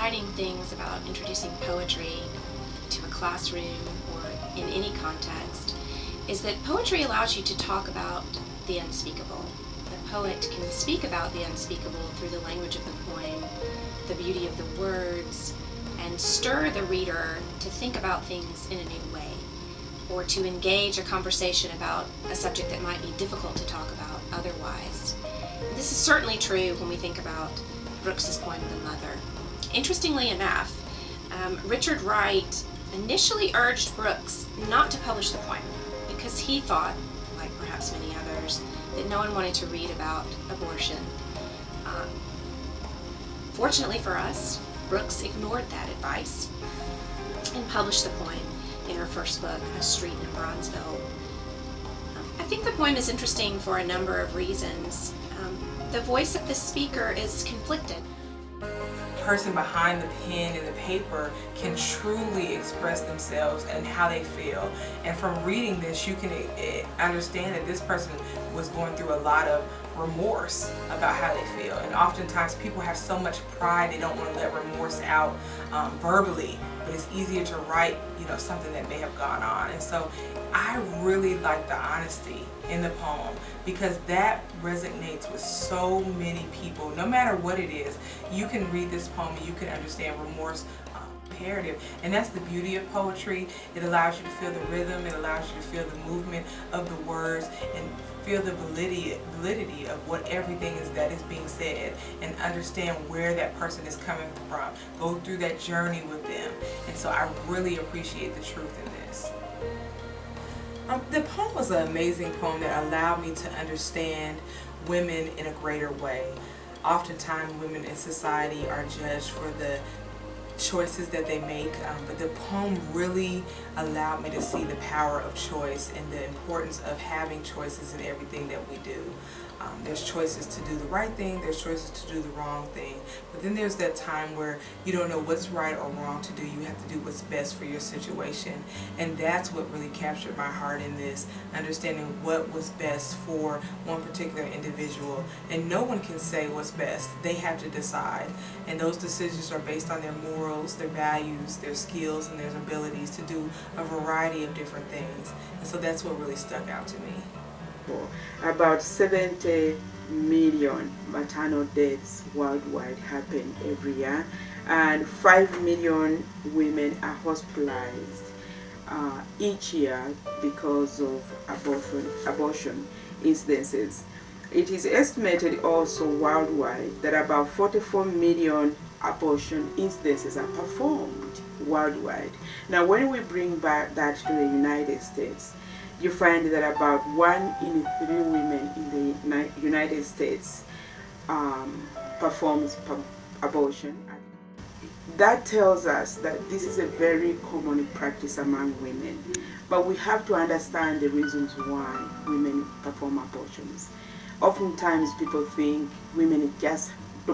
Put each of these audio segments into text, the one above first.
exciting things about introducing poetry to a classroom or in any context is that poetry allows you to talk about the unspeakable. The poet can speak about the unspeakable through the language of the poem, the beauty of the words, and stir the reader to think about things in a new way, or to engage a conversation about a subject that might be difficult to talk about otherwise. This is certainly true when we think about Brooks's poem, The Mother. Interestingly enough, Richard Wright initially urged Brooks not to publish the poem because he thought, like perhaps many others, that no one wanted to read about abortion. Fortunately for us, Brooks ignored that advice and published the poem in her first book, A Street in Bronzeville. I think the poem is interesting for a number of reasons. The voice of the speaker is conflicted. The person behind the pen and the paper can truly express themselves and how they feel. And from reading this, you can understand that this person was going through a lot of remorse about how they feel. And oftentimes people have so much pride they don't want to let remorse out verbally, but it's easier to write, something that may have gone on. And so I really like the honesty in the poem because that resonates with so many people. No matter what it is, you can read this poem and you can understand remorse imperative. And that's the beauty of poetry. It allows you to feel the rhythm, it allows you to feel the movement of the words and feel the validity of what everything is that is being said and understand where that person is coming from. Go through that journey with them. And so I really appreciate the truth in this. The poem was an amazing poem that allowed me to understand women in a greater way. Oftentimes women in society are judged for the choices that they make, but the poem really allowed me to see the power of choice and the importance of having choices in everything that we do. There's choices to do the right thing, there's choices to do the wrong thing, but then there's that time where you don't know what's right or wrong to do. You have to do what's best for your situation, and that's what really captured my heart in this, understanding what was best for one particular individual. And no one can say what's best. They have to decide, and those decisions are based on their morals, their values, their skills, and their abilities to do a variety of different things. And so that's what really stuck out to me. About 70 million maternal deaths worldwide happen every year, and 5 million women are hospitalized each year because of abortion incidences. It is estimated also worldwide that about 44 million abortion incidences are performed worldwide. Now, when we bring back that to the United States, you find that about 1 in 3 women in the United States performs abortion. That tells us that this is a very common practice among women, but we have to understand the reasons why women perform abortions. Oftentimes people think women just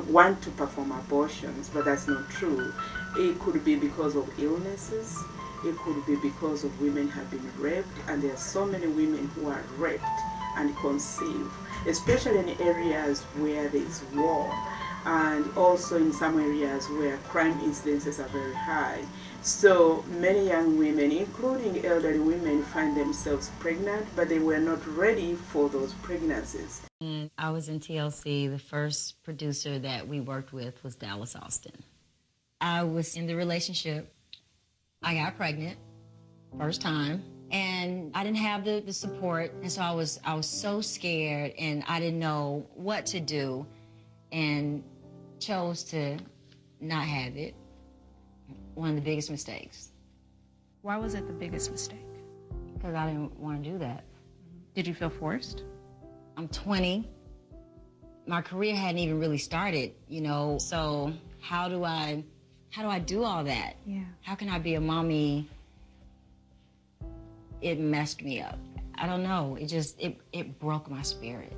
want to perform abortions, but that's not true. It could be because of illnesses. It could be because of women have been raped, and there are so many women who are raped and conceived, especially in areas where there is war, and also in some areas where crime incidences are very high. So many young women, including elderly women, find themselves pregnant, but they were not ready for those pregnancies. And I was in TLC. The first producer that we worked with was Dallas Austin. I was in the relationship. I got pregnant, first time, and I didn't have the support, and so I was so scared, and I didn't know what to do, and chose to not have it. One of the biggest mistakes. Why was it the biggest mistake? Because I didn't want to do that. Did you feel forced? I'm 20. My career hadn't even really started, so how do I do all that? Yeah. How can I be a mommy? It messed me up. I don't know. It broke my spirit.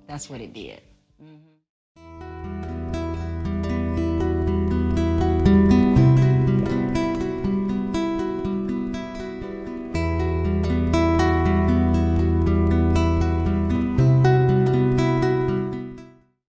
That's what it did.